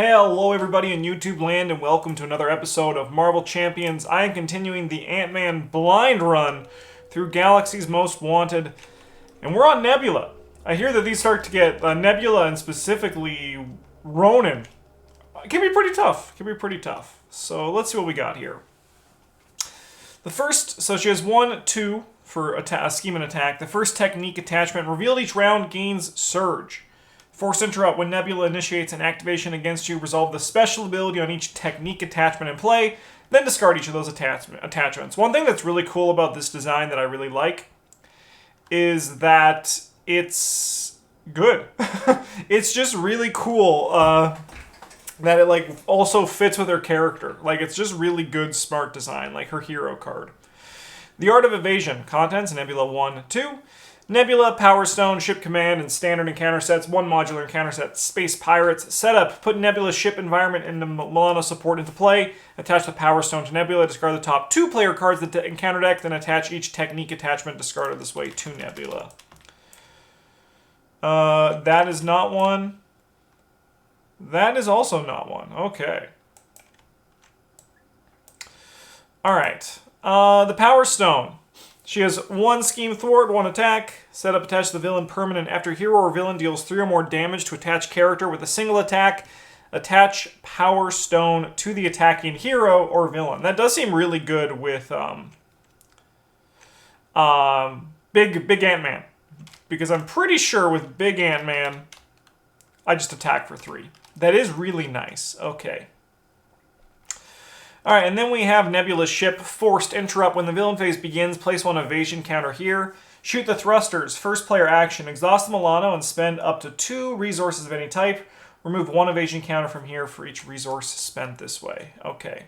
Hello everybody in YouTube land and welcome to another episode of Marvel Champions. I am continuing the Ant-Man blind run through Galaxy's Most Wanted, and we're on Nebula. I hear that these start to get Nebula and specifically Ronin. It can be pretty tough. So let's see what we got here. The first, so she has 1, 2 for a scheme and attack. The first technique attachment revealed each round gains Surge. Force interrupt when Nebula initiates an activation against you. Resolve the special ability on each technique attachment in play, then discard each of those attachments. One thing that's really cool about this design that I really like is that it's good. It's just really cool that it also fits with her character. It's just really good, smart design, like her hero card. The Art of Evasion. Contents: Nebula 1, 2. Nebula, Power Stone, Ship Command, and Standard Encounter Sets. 1 modular encounter set. Space Pirates. Setup. Put Nebula's ship environment and the Milano support into play. Attach the Power Stone to Nebula. Discard the top 2 player cards that encounter deck. Then attach each technique attachment discarded this way to Nebula. That is not one. That is also not one. Okay. Alright. The Power Stone. She has 1 scheme thwart, 1 attack. Set up attach the villain permanent. After hero or villain deals 3 or more damage to attached character with a single attack, attach Power Stone to the attacking hero or villain. That does seem really good with Big Ant-Man. Because I'm pretty sure with Big Ant-Man, I just attack for 3. That is really nice. Okay. Alright, and then we have Nebula's ship. Forced interrupt. When the villain phase begins, place 1 evasion counter here. Shoot the thrusters. First player action. Exhaust the Milano and spend up to 2 resources of any type. Remove 1 evasion counter from here for each resource spent this way. Okay.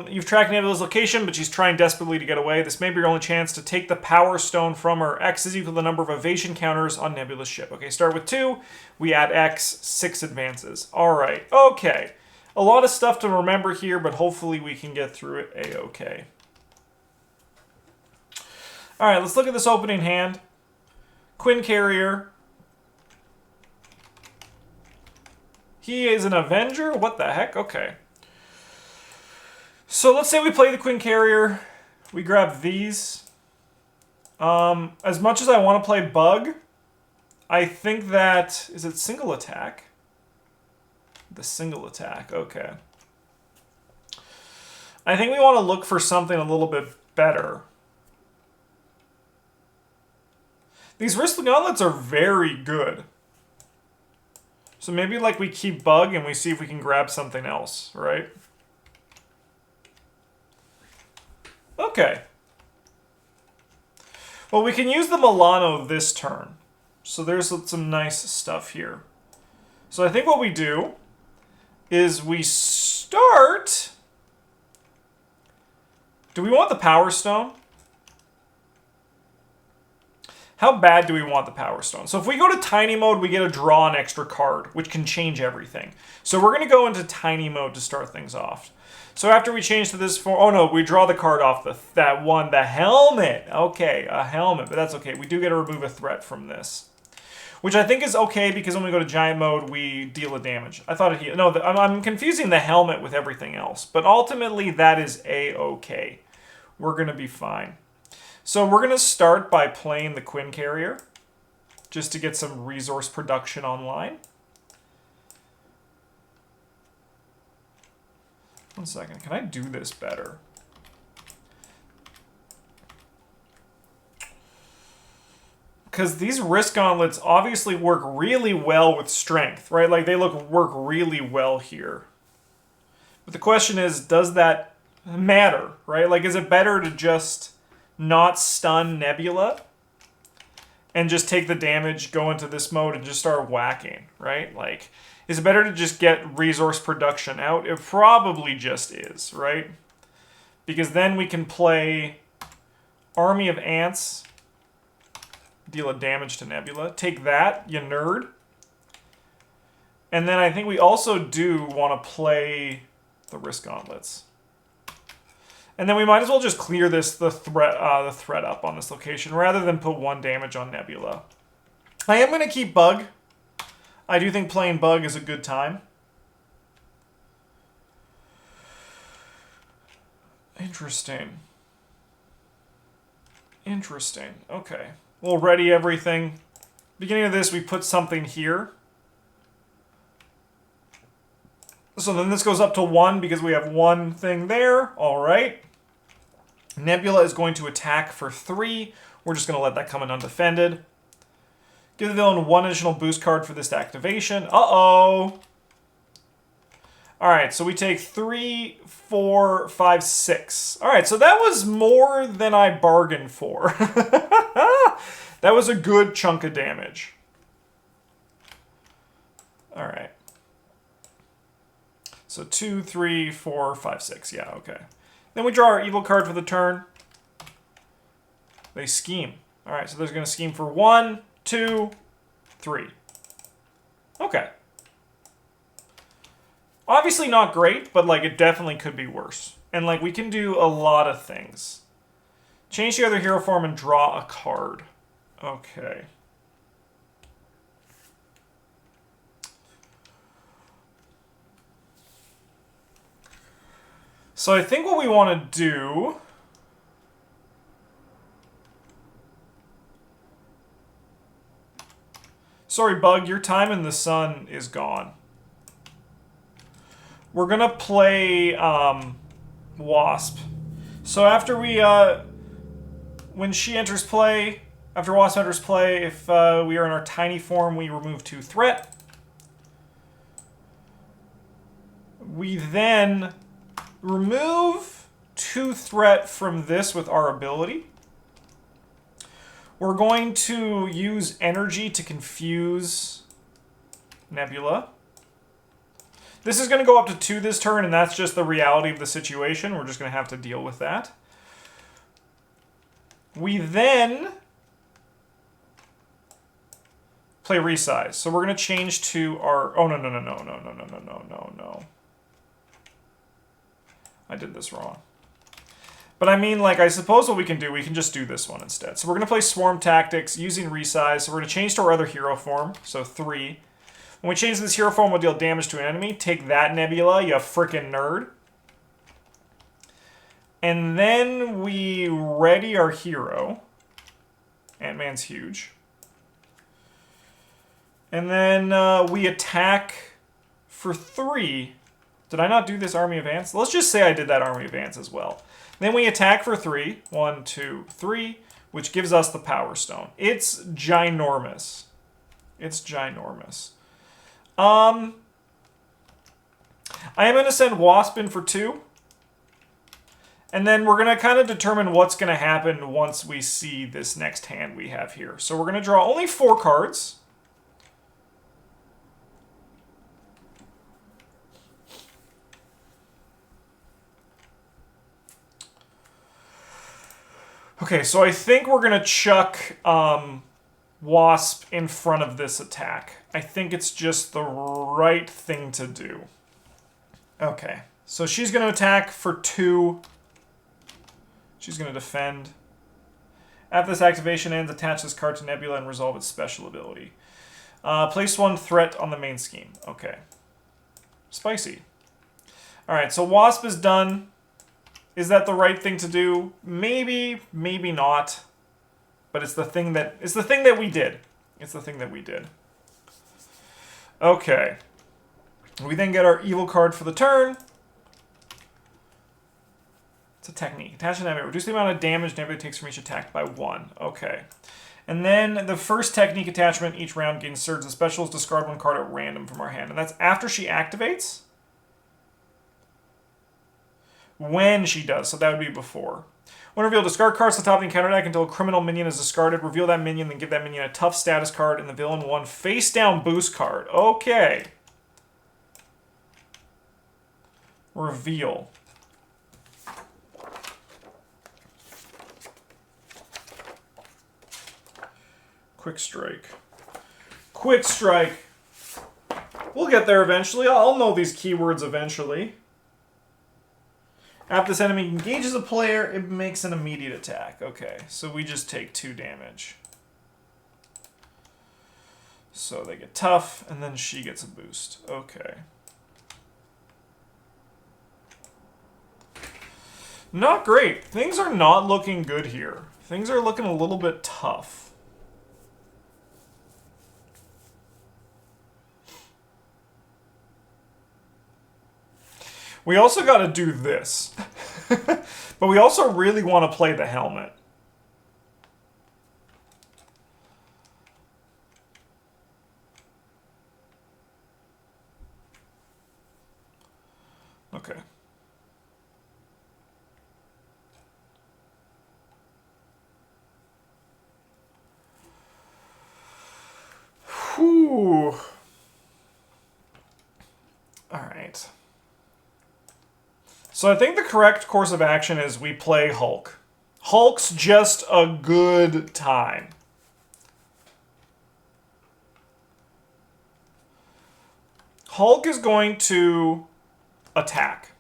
You've tracked Nebula's location, but she's trying desperately to get away. This may be your only chance to take the Power Stone from her. X is equal to the number of evasion counters on Nebula's ship. Okay, start with 2. We add X, 6 advances. Alright, okay. A lot of stuff to remember here, but hopefully we can get through it a-okay. Alright, let's look at this opening hand. Quinn Carrier. He is an Avenger? What the heck? Okay. So let's say we play the Quinn Carrier. We grab these. As much as I want to play Bug, I think that... Is it single attack? The single attack, okay. I think we want to look for something a little bit better. These wrist gauntlets are very good. So maybe we keep Bug and we see if we can grab something else, right? Okay. Well, we can use the Milano this turn. So there's some nice stuff here. So I think what we do is we start... Do we want the Power Stone? How bad do we want the Power Stone? So if we go to Tiny Mode, we get to draw an extra card, which can change everything. So we're going to go into Tiny Mode to start things off. So after we change to this form... Oh no, we draw the card off that one, the helmet. Okay, a helmet, but that's okay. We do get to remove a threat from this. Which I think is okay because when we go to Giant Mode, we deal a damage. I thought it... No, I'm confusing the helmet with everything else. But ultimately, that is a-okay. We're going to be fine. So we're going to start by playing the Quinn Carrier. Just to get some resource production online. One second. Can I do this better? Because these wrist gauntlets obviously work really well with strength, right? They work really well here. But the question is, does that matter, right? Is it better to just not stun Nebula and just take the damage, go into this mode, and just start whacking, right? Is it better to just get resource production out? It probably just is, right? Because then we can play Army of Ants, deal a damage to Nebula. Take that, you nerd. And then I think we also do want to play the wrist gauntlets. And then we might as well just clear the threat up on this location rather than put 1 damage on Nebula. I am going to keep Bug. I do think playing Bug is a good time. Interesting. Interesting. Okay. We'll ready everything. Beginning of this, we put something here. So then this goes up to 1 because we have one thing there. All right. Nebula is going to attack for 3. We're just going to let that come in undefended. Give the villain 1 additional boost card for this activation. Uh-oh. All right, so we take 3, 4, 5, 6. All right, so that was more than I bargained for. That was a good chunk of damage. All right. So 2, 3, 4, 5, 6. Yeah, okay. Then we draw our evil card for the turn. They scheme. All right, so they're going to scheme for 1, 2, 3. Okay. Obviously not great, but like it definitely could be worse. And like we can do a lot of things. Change the other hero form and draw a card. Okay. So I think what we want to do... Sorry, Bug, your time in the sun is gone. We're going to play Wasp. So after we... when she enters play, after Wasp enters play, if we are in our tiny form, we remove 2 threat. We then remove 2 threat from this with our ability. We're going to use energy to confuse Nebula. This is going to go up to 2 this turn, and that's just the reality of the situation. We're just going to have to deal with that. We then play resize. So we're going to change to our... Oh, no. I did this wrong. But I mean, like, I suppose what we can do, we can just do this one instead. So we're going to play Swarm Tactics using resize. So we're going to change to our other hero form, so 3. When we change this hero form, we'll deal damage to an enemy. Take that, Nebula, you frickin' nerd. And then we ready our hero. Ant-Man's huge. And then we attack for 3. Did I not do this Army of Ants? Let's just say I did that Army of Ants as well. Then we attack for 3. 1, 2, 3. Which gives us the Power Stone. It's ginormous. It's ginormous. I am going to send Wasp in for 2. And then we're going to kind of determine what's going to happen once we see this next hand we have here. So we're going to draw only 4 cards. Okay, so I think we're going to chuck Wasp in front of this attack. I think it's just the right thing to do. Okay, so she's going to attack for 2. She's going to defend. After this activation ends, attach this card to Nebula and resolve its special ability. Place 1 threat on the main scheme. Okay. Spicy. Alright, so Wasp is done. Is that the right thing to do? Maybe, maybe not. But it's the thing that we did. It's the thing that we did. Okay. We then get our evil card for the turn. It's a technique. Attach an enemy. Reduce the amount of damage Nebula takes from each attack by 1. Okay. And then the first technique attachment each round gains surge and specials. Discard 1 card at random from our hand. And that's after she activates? When she does. So that would be before. When revealed, discard cards to the top of the encounter deck until a criminal minion is discarded. Reveal that minion, then give that minion a tough status card and the villain 1 face down boost card. Okay. Reveal. Quick strike. Quick strike. We'll get there eventually. I'll know these keywords eventually. After this enemy engages a player, it makes an immediate attack. Okay, so we just take 2 damage. So they get tough, and then she gets a boost. Okay. Not great. Things are not looking good here. Things are looking a little bit tough. We also got to do this. But we also really want to play the helmet. Okay. Whew. All right. So I think the correct course of action is we play Hulk. Hulk's just a good time. Hulk is going to attack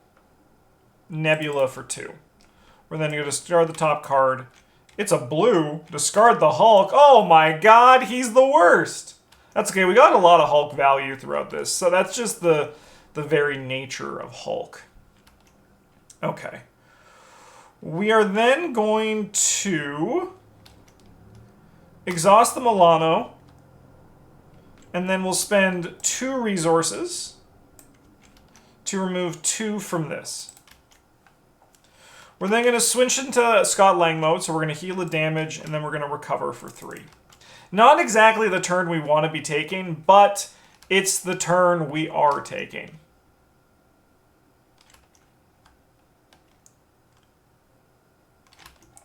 Nebula for 2. We're then going to discard the top card. It's a blue. Discard the Hulk. Oh my god, he's the worst. That's okay. We got a lot of Hulk value throughout this. So that's just the very nature of Hulk. Okay. We are then going to exhaust the Milano. And then we'll spend 2 resources to remove 2 from this. We're then going to switch into Scott Lang mode, so we're going to heal the damage, and then we're going to recover for 3. Not exactly the turn we want to be taking, but it's the turn we are taking.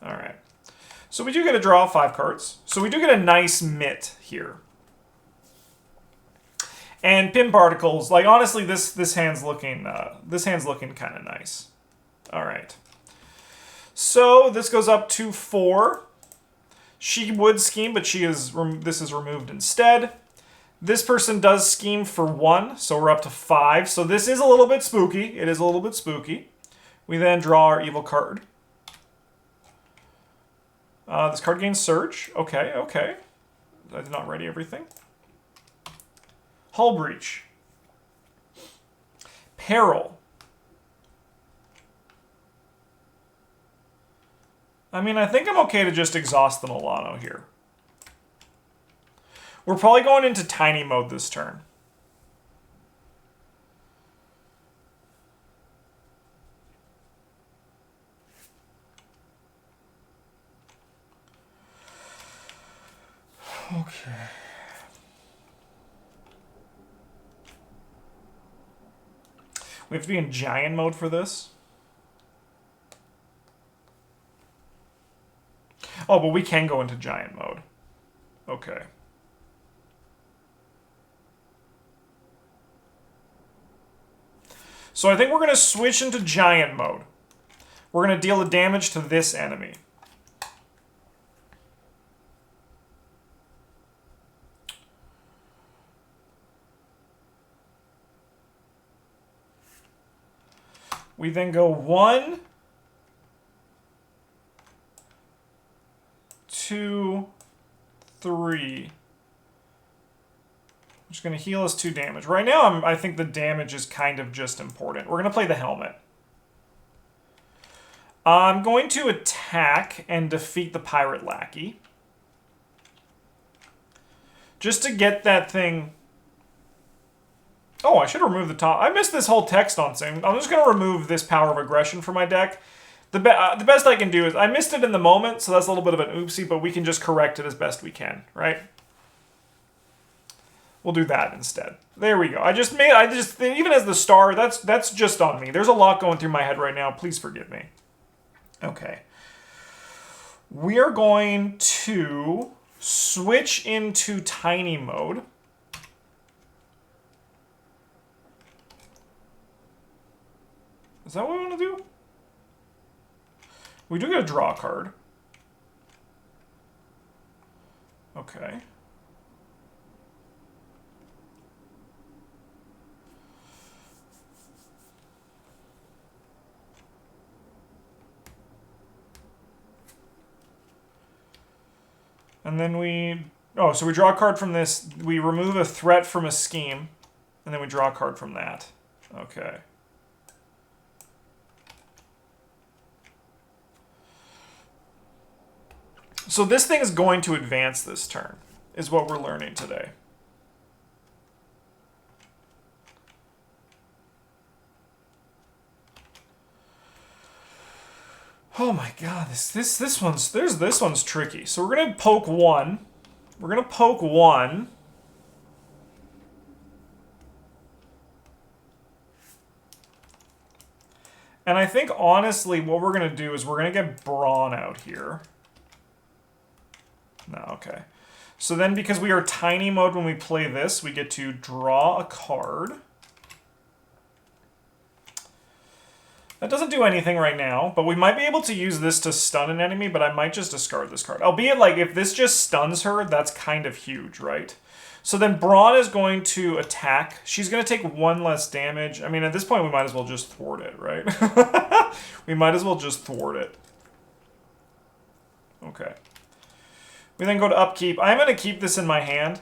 Alright. So we do get to draw 5 cards. So we do get a nice mitt here. And pin particles, like honestly, this hand's looking kind of nice. All right. So this goes up to 4. She would scheme, but this is removed instead. This person does scheme for 1, so we're up to 5. So this is a little bit spooky. It is a little bit spooky. We then draw our evil card. This card gains Surge. Okay, okay. I did not ready everything. Hull Breach. Peril. I mean, I think I'm okay to just exhaust the Milano here. We're probably going into tiny mode this turn. Okay. We have to be in giant mode for this. Oh, but we can go into giant mode. Okay. So I think we're going to switch into giant mode. We're going to deal the damage to this enemy. We then go 1, 2, 3. Which is going to heal us 2 damage. Right now, I think the damage is kind of just important. We're going to play the helmet. I'm going to attack and defeat the pirate lackey. Just to get that thing... Oh, I should remove the top. I missed this whole text on thing. I'm just going to remove this power of aggression from my deck. The best I can do is... I missed it in the moment, so that's a little bit of an oopsie, but we can just correct it as best we can, right? We'll do that instead. There we go. Even as the star, that's just on me. There's a lot going through my head right now. Please forgive me. Okay. We are going to switch into tiny mode. Is that what we want to do? We do get a draw card. Okay. And then we Oh, so we draw a card from this. We remove a threat from a scheme. And then we draw a card from that. Okay. So this thing is going to advance this turn, is what we're learning today. Oh my god, this one's tricky. So we're gonna poke one. We're gonna poke one. And I think honestly what we're gonna do is we're gonna get Brawn out here. No, okay. So then because we are tiny mode when we play this, we get to draw a card. That doesn't do anything right now, but we might be able to use this to stun an enemy, but I might just discard this card. Albeit, like, if this just stuns her, that's kind of huge, right? So then Brawn is going to attack. She's going to take one less damage. I mean, at this point, we might as well just thwart it, right? We might as well just thwart it. Okay. We then go to upkeep. I'm going to keep this in my hand.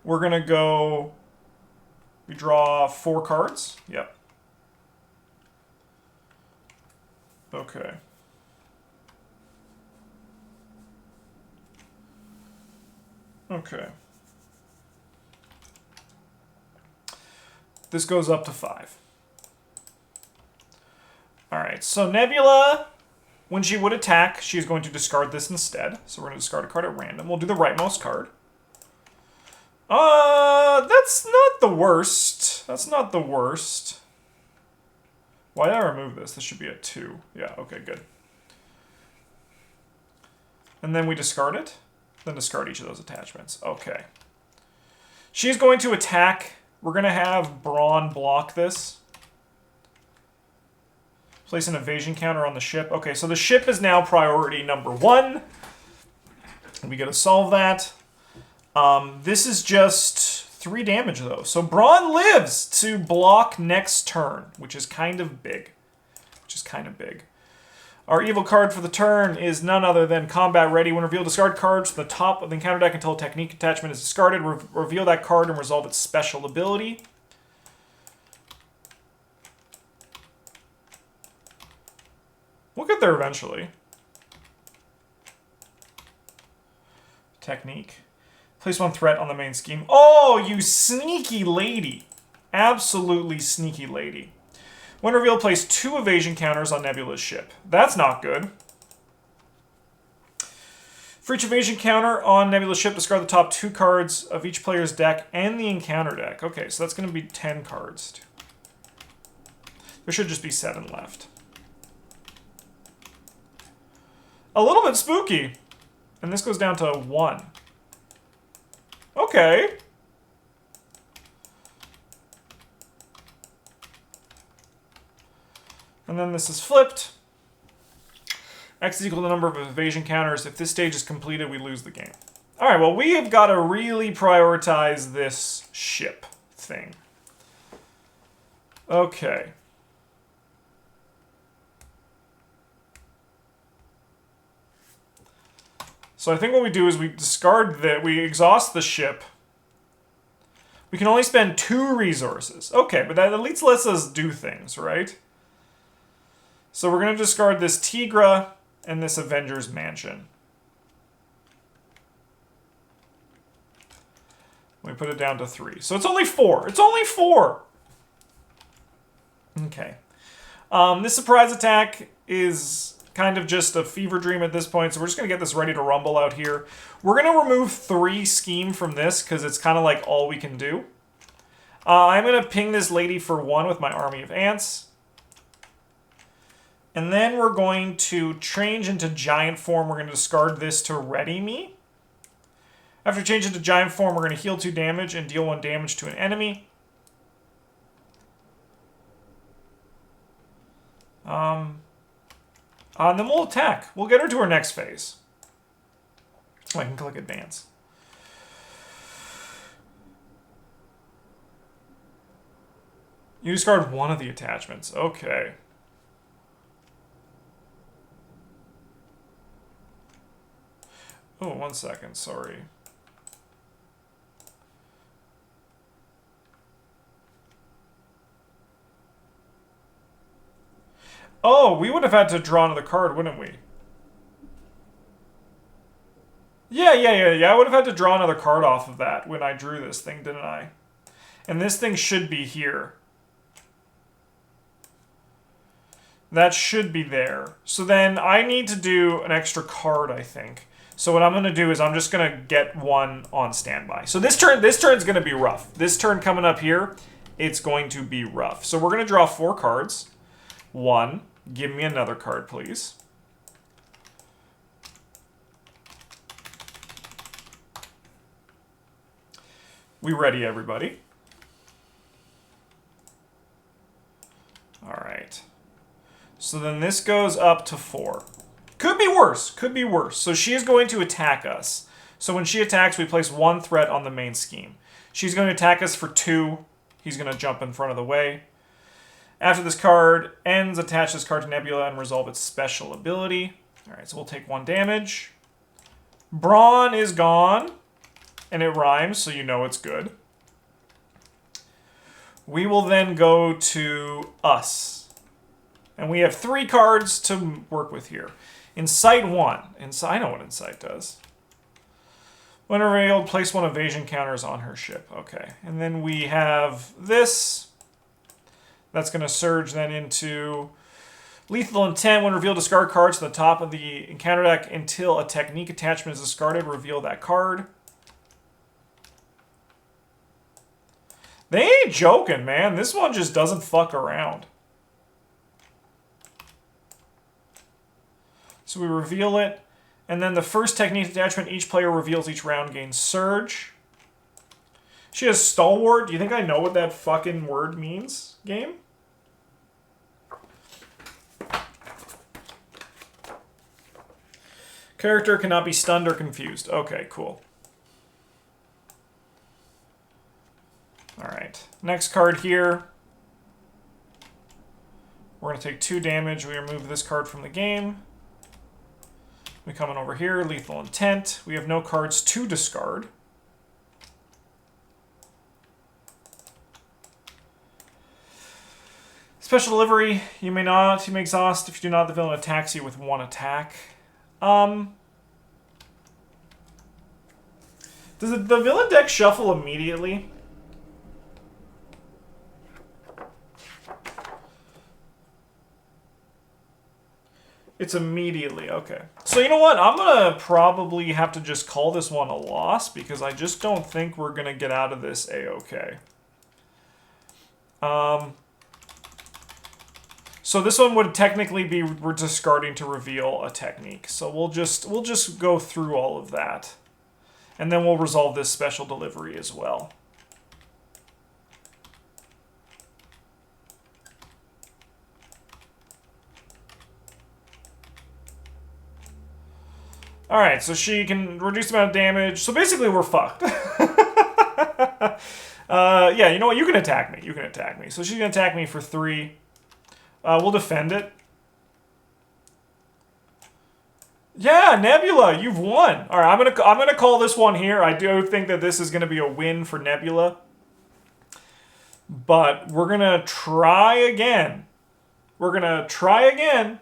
We're going to go... We draw 4 cards. Yep. Okay. Okay. This goes up to 5. Alright, so Nebula... When she would attack, she's going to discard this instead. So we're going to discard a card at random. We'll do the rightmost card. That's not the worst. That's not the worst. Why did I remove this? This should be a 2. Yeah, okay, good. And then we discard it. Then discard each of those attachments. Okay. She's going to attack. We're going to have Brawn block this. Place an evasion counter on the ship. Okay, so the ship is now priority number 1. We got to solve that. This is just 3 damage, though. So Brawn lives to block next turn, which is kind of big. Our evil card for the turn is none other than Combat Ready. When revealed, discard cards from the top of the encounter deck until a technique attachment is discarded. Reveal that card and resolve its special ability. We'll get there eventually. Technique. Place 1 threat on the main scheme. Oh, you sneaky lady. Absolutely sneaky lady. When revealed, place 2 evasion counters on Nebula's ship. That's not good. For each evasion counter on Nebula's ship, discard the top 2 cards of each player's deck and the encounter deck. Okay, so that's going to be 10 cards. There should just be 7 left. A little bit spooky. And this goes down to 1. Okay. And then this is flipped. X is equal to the number of evasion counters. If this stage is completed, we lose the game. Alright, well, we have got to really prioritize this ship thing. Okay. So I think what we do is we discard that, we exhaust the ship. We can only spend 2 resources. Okay, but that at least lets us do things, right? So we're going to discard this Tigra and this Avengers Mansion. We put it down to 3. So it's only 4. It's only 4! Okay. This surprise attack is kind of just a fever dream at this point, so we're just going to get this ready to rumble out here. We're going to remove 3 scheme from this, because it's kind of like all we can do. I'm going to ping this lady for 1 with my army of ants. And then we're going to change into giant form. We're going to discard this to ready me. After change into giant form, we're going to heal 2 damage and deal 1 damage to an enemy. And then we'll attack. We'll get her to her next phase. Oh, I can click advance. You discard 1 of the attachments. Okay. 1 second, sorry. Oh, we would have had to draw another card, wouldn't we? Yeah. I would have had to draw another card off of that when I drew this thing, didn't I? And this thing should be here. That should be there. So then I need to do an extra card, I think. So what I'm going to do is I'm just going to get one on standby. So this turn's going to be rough. This turn coming up here, it's going to be rough. So we're going to draw 4 cards. 1. Give me another card, please. We ready, everybody? All right. So then this goes up to 4. Could be worse. Could be worse. So she is going to attack us. So when she attacks, we place 1 threat on the main scheme. She's going to attack us for 2. He's going to jump in front of the way. After this card ends, attach this card to Nebula and resolve its special ability. All right, so we'll take 1 damage. Brawn is gone. And it rhymes, so you know it's good. We will then go to us. And we have 3 cards to work with here. Incite 1. I know what Incite does. When revealed, place 1 evasion counters on her ship. Okay. And then we have this. That's going to surge then into Lethal Intent. When revealed, discard cards to the top of the encounter deck until a technique attachment is discarded. Reveal that card. They ain't joking, man. This one just doesn't fuck around. So we reveal it. And then the first technique attachment each player reveals each round gains Surge. She has Stalwart. Do you think I know what that fucking word means, game? Character cannot be stunned or confused. Okay, cool. Alright, next card here. We're going to take 2 damage. We remove this card from the game. We come on over here, Lethal Intent. We have no cards to discard. Special Delivery. You may exhaust if you do not, the villain attacks you with 1 attack. Does the villain deck shuffle immediately? It's immediately, okay. So you know what? I'm going to probably have to just call this one a loss because I just don't think we're going to get out of this A-okay. So this one would technically be we're discarding to reveal a technique. So we'll just go through all of that. And then we'll resolve this special delivery as well. Alright, so she can reduce the amount of damage. So basically, we're fucked. Yeah, you know what? You can attack me. You can attack me. So she's going to attack me for 3. We'll defend it. Yeah, Nebula, you've won. Alright, I'm gonna call this one here. I do think that this is going to be a win for Nebula. But we're going to try again. We're going to try again.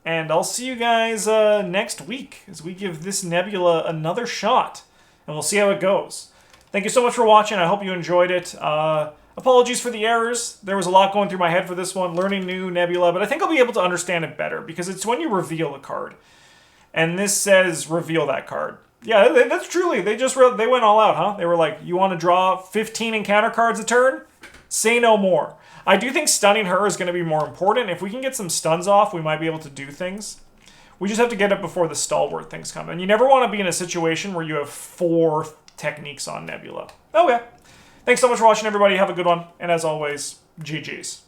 And I'll see you guys next week as we give this Nebula another shot. And we'll see how it goes. Thank you so much for watching. I hope you enjoyed it. Apologies for the errors. There was a lot going through my head for this one. Learning new Nebula. But I think I'll be able to understand it better. Because it's when you reveal a card. And this says reveal that card. Yeah, that's truly. They went all out, huh? They were like, you want to draw 15 encounter cards a turn? Say no more. I do think stunning her is going to be more important. If we can get some stuns off, we might be able to do things. We just have to get it before the Stalwart things come. And you never want to be in a situation where you have 4 techniques on Nebula. Okay. Thanks so much for watching, everybody. Have a good one. And as always, GG's.